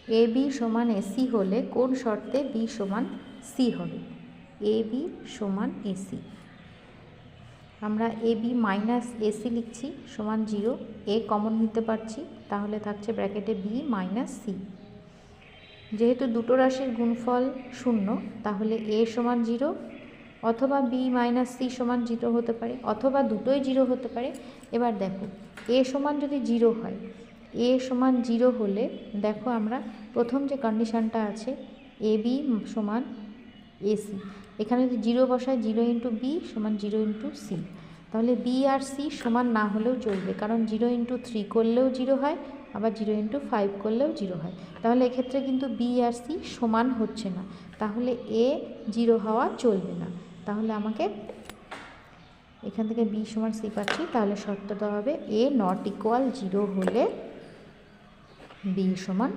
A B সমান AC হলে কোন শর্তে বি সমান সি হবে? এ বি সমান এসি, আমরা এ বি মাইনাস এসি লিখছি সমান 0, এ কমন নিতে পারছি, তাহলে থাকছে ব্র্যাকেটে বি মাইনাস সি। যেহেতু দুটো রাশির গুণফল 0, তাহলে এ সমান 0 অথবা বি মাইনাস সি সমান 0 হতে পারে, অথবা দুটোই 0 হতে পারে। এবার দেখো এ সমান যদি 0 হয়, এ সমান 0 হলে দেখো আমরা প্রথম যে কন্ডিশানটা আছে এ বি সমান এসি, এখানে যদি 0 বসায় 0 ইন্টু বি সমান 0 ইন্টু সি, তাহলে বি আর সি সমান না হলেও চলবে, কারণ 0 ইন্টু 3 করলেও 0 হয়, আবার 0 ইন্টু 5 করলেও 0 হয়। তাহলে এক্ষেত্রে কিন্তু বি আর সি সমান হচ্ছে না, তাহলে এ 0 হওয়া চলবে না। তাহলে আমাকে এখান থেকে বি সমান সি পাচ্ছি, তাহলে শর্তটা হবে এ নট ইকুয়াল 0 হলে বি সমান